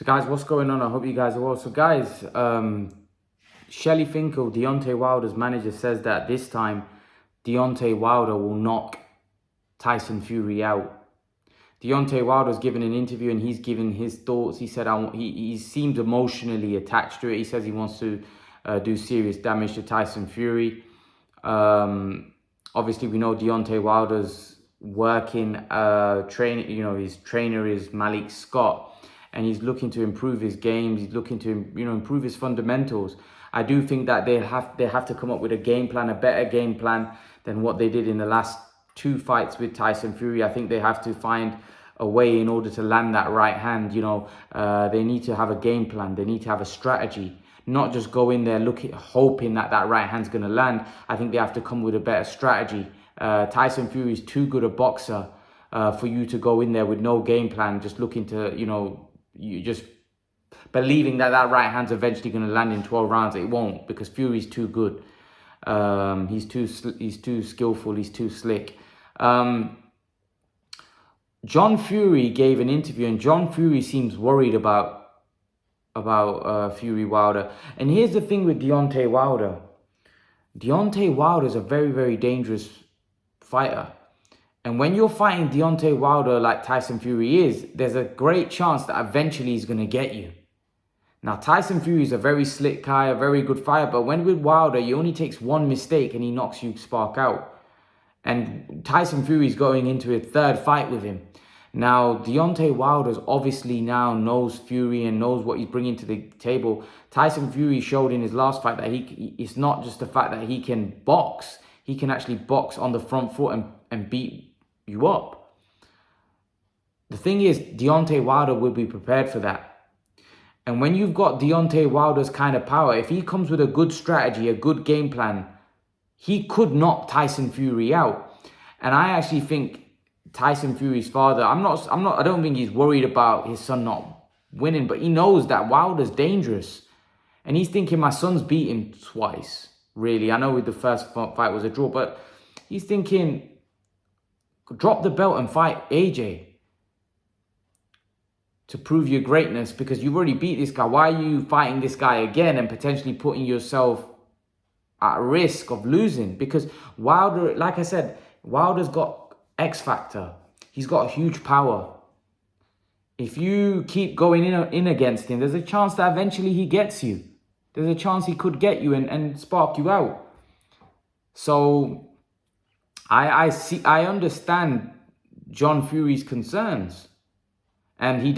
So guys, what's going on? I hope you guys are well. So guys, Shelly Finkel, Deontay Wilder's manager, says that this time Deontay Wilder will knock Tyson Fury out. Deontay Wilder's given an interview and he's given his thoughts. He said he seems emotionally attached to it. He says he wants to do serious damage to Tyson Fury. Obviously, we know Deontay Wilder's working training. You know, his trainer is Malik Scott, and he's looking to improve his games. He's looking to improve his fundamentals. I do think that they have to come up with a game plan, a better game plan than what they did in the last two fights with Tyson Fury. I think they have to find a way in order to land that right hand. They need to have a game plan. They need to have a strategy, not just go in there hoping that right hand's going to land. I think they have to come with a better strategy. Tyson Fury is too good a boxer for you to go in there with no game plan, just looking to, you just believing that right hand's eventually going to land in 12 rounds. It won't, because Fury's too good. He's too skillful. He's too slick. John Fury gave an interview, and John Fury seems worried about Fury Wilder. And here's the thing with Deontay Wilder. Deontay Wilder is a very, very dangerous fighter. And when you're fighting Deontay Wilder like Tyson Fury is, there's a great chance that eventually he's going to get you. Now, Tyson Fury is a very slick guy, a very good fighter, but when with Wilder, he only takes one mistake and he knocks you spark out. And Tyson Fury is going into a third fight with him. Now, Deontay Wilder obviously now knows Fury and knows what he's bringing to the table. Tyson Fury showed in his last fight that it's not just the fact that he can box. He can actually box on the front foot and beat you up. The thing is, Deontay Wilder will be prepared for that. And when you've got Deontay Wilder's kind of power, if he comes with a good strategy, a good game plan, he could knock Tyson Fury out. And I actually think Tyson Fury's father, I don't think he's worried about his son not winning, but he knows that Wilder's dangerous. And he's thinking, my son's beat him twice, really. I know with the first fight was a draw, but he's thinking, drop the belt and fight AJ to prove your greatness, because you've already beat this guy. Why are you fighting this guy again and potentially putting yourself at risk of losing? Because Wilder, like I said, Wilder's got X factor. He's got huge power. If you keep going in against him, there's a chance that eventually he gets you. There's a chance he could get you and spark you out. So I understand John Fury's concerns. And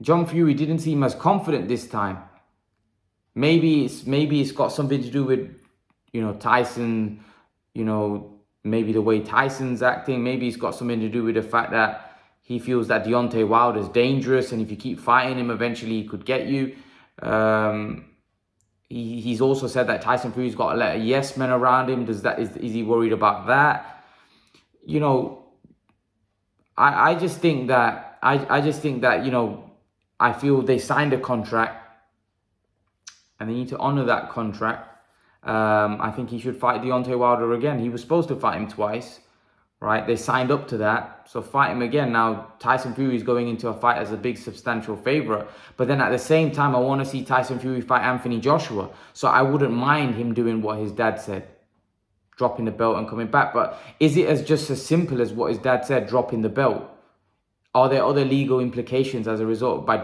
John Fury didn't seem as confident this time. Maybe it's got something to do with, Tyson, maybe the way Tyson's acting. Maybe it's got something to do with the fact that he feels that Deontay Wilder is dangerous, and if you keep fighting him, eventually he could get you. He's also said that Tyson Fury's got a lot of yes men around him. Is he worried about that? I just think that I feel they signed a contract and they need to honor that contract. I think he should fight Deontay Wilder again. He was supposed to fight him twice, right? They signed up to that, so fight him again. Now, Tyson Fury is going into a fight as a big substantial favorite, but then at the same time, I want to see Tyson Fury fight Anthony Joshua, so I wouldn't mind him doing what his dad said, dropping the belt and coming back. But is it just as simple as what his dad said, dropping the belt? Are there other legal implications as a result by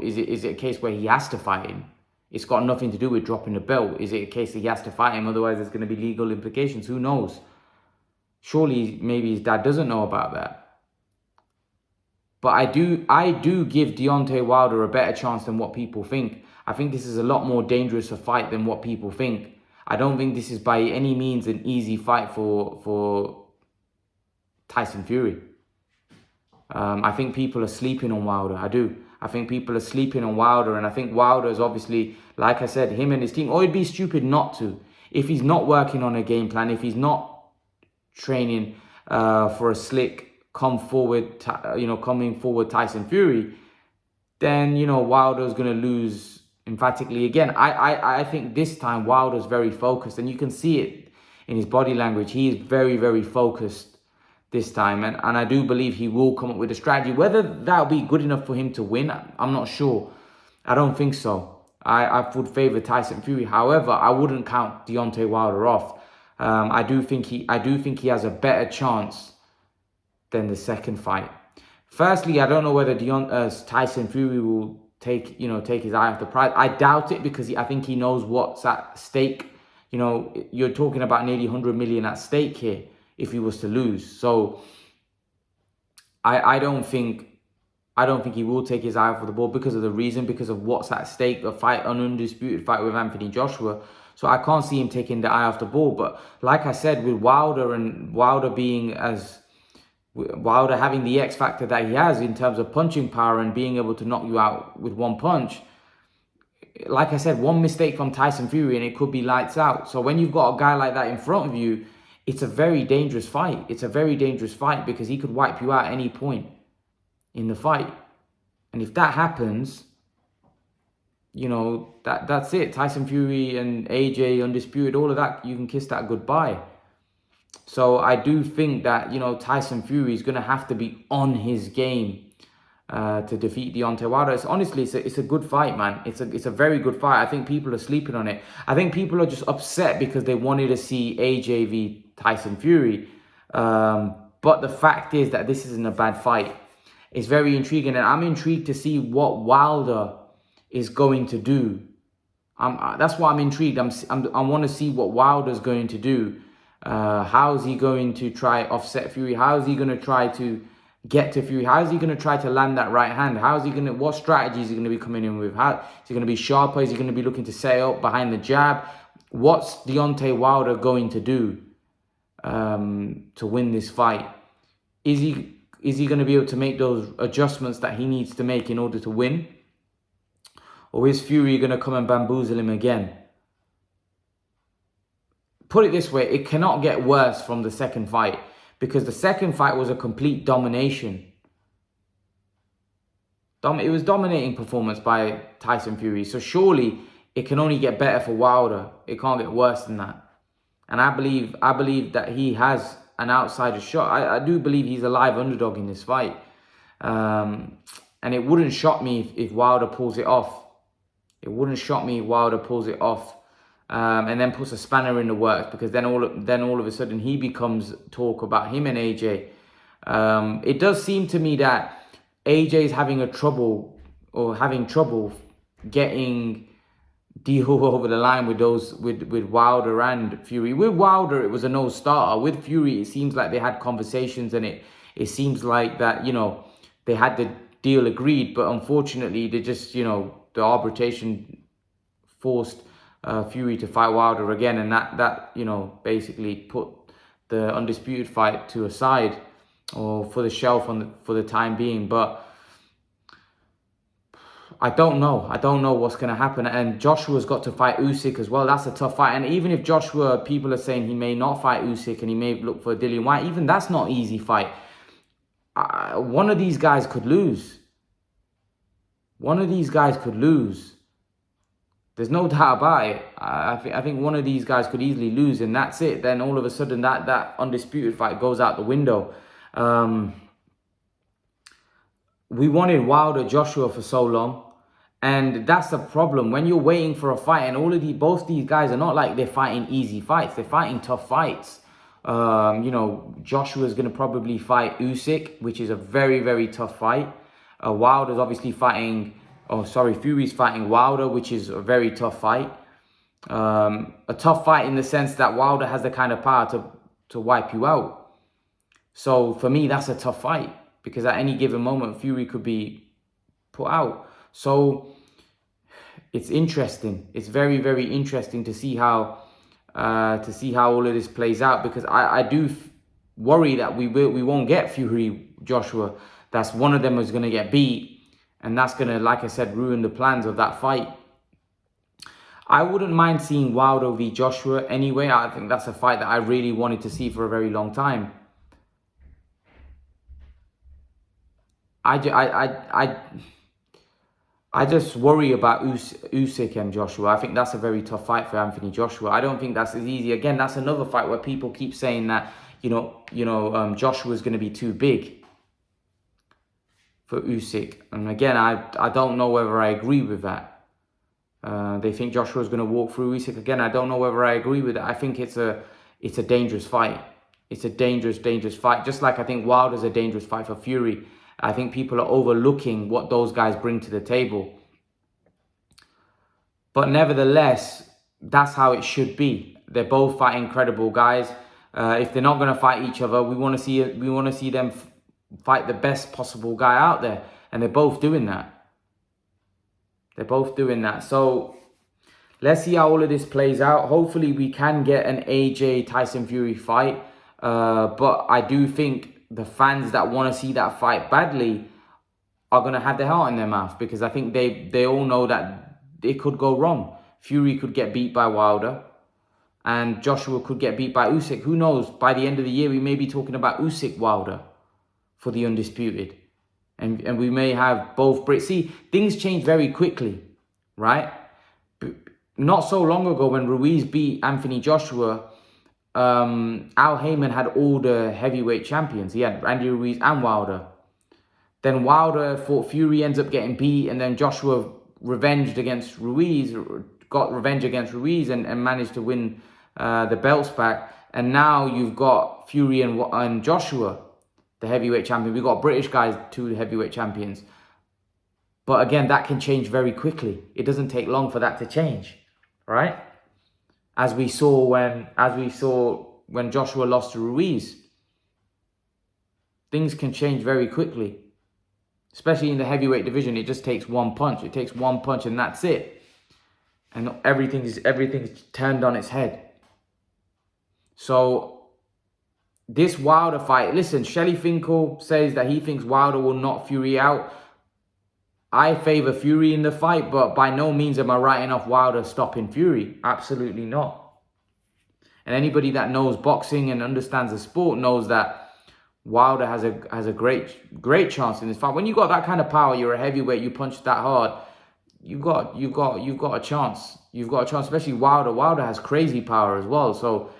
is it a case where he has to fight him? It's got nothing to do with dropping the belt. Is it a case that he has to fight him? Otherwise, there's going to be legal implications. Who knows? Surely, maybe his dad doesn't know about that. But I do give Deontay Wilder a better chance than what people think. I think this is a lot more dangerous a fight than what people think. I don't think this is by any means an easy fight for Tyson Fury. I think people are sleeping on Wilder. I do. I think people are sleeping on Wilder. And I think Wilder is obviously, like I said, him and his team, or it'd be stupid not to. If he's not working on a game plan, if he's not training for a slick, coming forward Tyson Fury, then, Wilder's going to lose emphatically again. I think this time Wilder's very focused. And you can see it in his body language. He is very, very focused this time. And I do believe he will come up with a strategy. Whether that'll be good enough for him to win, I'm not sure. I don't think so. I would favour Tyson Fury. However, I wouldn't count Deontay Wilder off. I do think he has a better chance than the second fight. Firstly, I don't know whether Tyson Fury will take his eye off the prize. I doubt it, because I think he knows what's at stake. You're talking about nearly 100 million at stake here if he was to lose. So I don't think he will take his eye off the ball because of what's at stake, the fight, an undisputed fight with Anthony Joshua. So I can't see him taking the eye off the ball. But like I said, with Wilder having the X factor that he has in terms of punching power and being able to knock you out with one punch, like I said, one mistake from Tyson Fury and it could be lights out. So when you've got a guy like that in front of you, it's a very dangerous fight. It's a very dangerous fight because he could wipe you out at any point in the fight. And if that happens, that's it. Tyson Fury and AJ, Undisputed, all of that, you can kiss that goodbye. So I do think that, Tyson Fury is going to have to be on his game to defeat Deontay Wilder. It's a good fight, man. It's a very good fight. I think people are sleeping on it. I think people are just upset because they wanted to see AJ v Tyson Fury. But the fact is that this isn't a bad fight. It's very intriguing, and I'm intrigued to see what Wilder is going to do. That's why I'm intrigued. I want to see what Wilder's going to do. How is he going to try offset Fury? How is he going to try to get to Fury? How is he going to try to land that right hand? What strategy is he going to be coming in with? Is he going to be sharper? Is he going to be looking to set up behind the jab? What's Deontay Wilder going to do to win this fight? Is he going to be able to make those adjustments that he needs to make in order to win? Or is Fury going to come and bamboozle him again? Put it this way, it cannot get worse from the second fight, because the second fight was a complete domination. It was dominating performance by Tyson Fury. So surely it can only get better for Wilder. It can't get worse than that. And I believe that he has an outsider shot. I do believe he's a live underdog in this fight. And it wouldn't shock me if Wilder pulls it off. It wouldn't shock me if Wilder pulls it off. And then puts a spanner in the works, because then all of a sudden he becomes talk about him and AJ. It does seem to me that AJ is having trouble getting deal over the line with Wilder and Fury. With Wilder, it was a no-starter. With Fury, it seems like they had conversations, and it seems like that they had the deal agreed, but unfortunately they just the arbitration forced Fury to fight Wilder again, and that basically put the Undisputed fight to a side, or for the shelf for the time being. But I don't know what's going to happen. And Joshua's got to fight Usyk as well. That's a tough fight. And even if Joshua, people are saying he may not fight Usyk and he may look for Dillian Whyte, even that's not an easy fight. One of these guys could lose. There's no doubt about it. I think one of these guys could easily lose, and that's it. Then all of a sudden that Undisputed fight goes out the window. We wanted Wilder Joshua for so long, and that's the problem. When you're waiting for a fight, and both these guys are not like they're fighting easy fights. They're fighting tough fights. Joshua's going to probably fight Usyk, which is a very, very tough fight. Wilder's obviously Fury's fighting Wilder, which is a very tough fight. A tough fight in the sense that Wilder has the kind of power to wipe you out. So for me, that's a tough fight, because at any given moment, Fury could be put out. So it's interesting. It's very, very interesting to see how all of this plays out, because I do worry that we won't get Fury Joshua. That's one of them is going to get beat. And that's going to, like I said, ruin the plans of that fight. I wouldn't mind seeing Wilder v Joshua anyway. I think that's a fight that I really wanted to see for a very long time. I just worry about Usyk and Joshua. I think that's a very tough fight for Anthony Joshua. I don't think that's as easy. Again, that's another fight where people keep saying that, Joshua's going to be too big for Usyk. And again, I don't know whether I agree with that. They think Joshua's going to walk through Usyk. Again, I don't know whether I agree with it. I think it's a dangerous fight. It's a dangerous fight. Just like I think Wilder's a dangerous fight for Fury. I think people are overlooking what those guys bring to the table. But nevertheless, that's how it should be. They're both fighting incredible guys. If they're not going to fight each other, we want to see them fight the best possible guy out there, and they're both doing that. They're both doing that. So let's see how all of this plays out. Hopefully, we can get an AJ Tyson Fury fight. But I do think the fans that want to see that fight badly are going to have their heart in their mouth, because I think they all know that it could go wrong. Fury could get beat by Wilder, and Joshua could get beat by Usyk. Who knows? By the end of the year, we may be talking about Usyk Wilder for the Undisputed. And we may have both Brits. See, things change very quickly, right? Not so long ago when Ruiz beat Anthony Joshua, Al Heyman had all the heavyweight champions. He had Andy Ruiz and Wilder. Then Wilder fought Fury, ends up getting beat, and then Joshua got revenge against Ruiz and managed to win the belts back. And now you've got Fury and Joshua, the heavyweight champion. We've got British guys, 2 heavyweight champions. But again, that can change very quickly. It doesn't take long for that to change, right? As we saw when Joshua lost to Ruiz. Things can change very quickly. Especially in the heavyweight division, it just takes one punch. It takes one punch and that's it. And everything's turned on its head. So this Wilder fight, listen, Shelly Finkel says that he thinks Wilder will knock Fury out. I favour Fury in the fight, but by no means am I writing off Wilder stopping Fury. Absolutely not. And anybody that knows boxing and understands the sport knows that Wilder has a great chance in this fight. When you got that kind of power, you're a heavyweight, you punch that hard, you've got a chance. You've got a chance, especially Wilder. Wilder has crazy power as well. So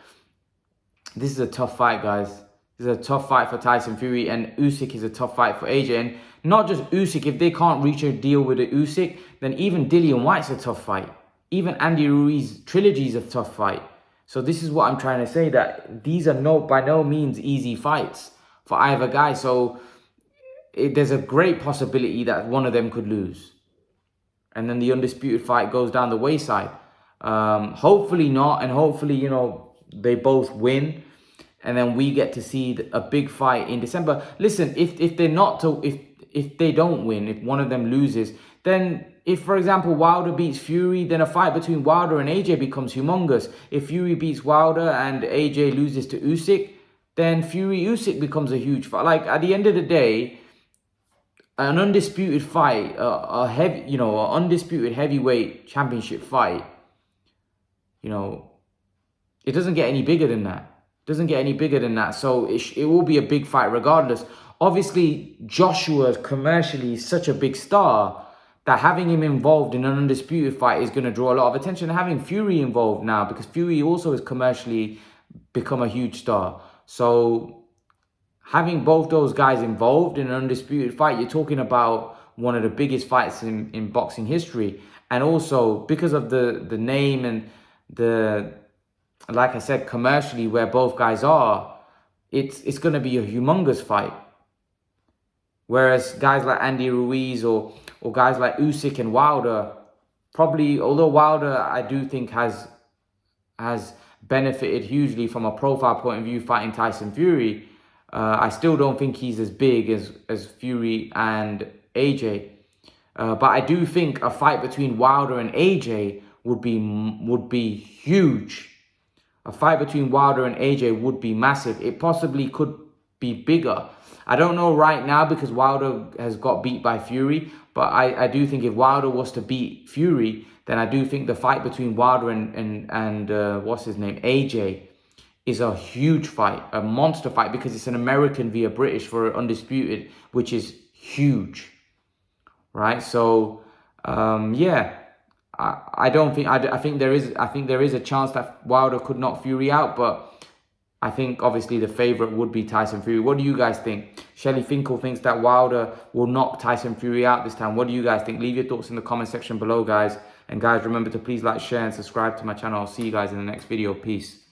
this is a tough fight, guys. This is a tough fight for Tyson Fury, and Usyk is a tough fight for AJ. And not just Usyk, if they can't reach a deal with the Usyk, then even Dillian White's a tough fight. Even Andy Ruiz trilogy is a tough fight. So this is what I'm trying to say, that these are by no means easy fights for either guy. So there's a great possibility that one of them could lose. And then the Undisputed fight goes down the wayside. Hopefully not. And hopefully, they both win. And then we get to see a big fight in December. Listen, if they don't win, if one of them loses, then if, for example, Wilder beats Fury, then a fight between Wilder and AJ becomes humongous. If Fury beats Wilder and AJ loses to Usyk, then Fury-Usyk becomes a huge fight. Like, at the end of the day, an undisputed fight, an undisputed heavyweight championship fight, it doesn't get any bigger than that. So it will be a big fight regardless. Obviously, Joshua commercially is such a big star that having him involved in an undisputed fight is going to draw a lot of attention. And having Fury involved now, because Fury also has commercially become a huge star. So having both those guys involved in an undisputed fight, you're talking about one of the biggest fights in boxing history. And also because of the name and like I said, commercially where both guys are, it's going to be a humongous fight. Whereas guys like Andy Ruiz or guys like Usyk and Wilder, probably, although Wilder I do think has benefited hugely from a profile point of view fighting Tyson Fury, I still don't think he's as big as Fury and AJ. But I do think a fight between Wilder and AJ would be huge. A fight between Wilder and AJ would be massive. It possibly could be bigger. I don't know right now because Wilder has got beat by Fury. But I do think if Wilder was to beat Fury, then I do think the fight between Wilder and what's his name, AJ, is a huge fight, a monster fight, because it's an American via British for Undisputed, which is huge, right? So yeah, I think there is a chance that Wilder could knock Fury out, but I think obviously the favourite would be Tyson Fury. What do you guys think? Shelly Finkel thinks that Wilder will knock Tyson Fury out this time. What do you guys think? Leave your thoughts in the comment section below, guys. And guys, remember to please like, share and subscribe to my channel. I'll see you guys in the next video. Peace.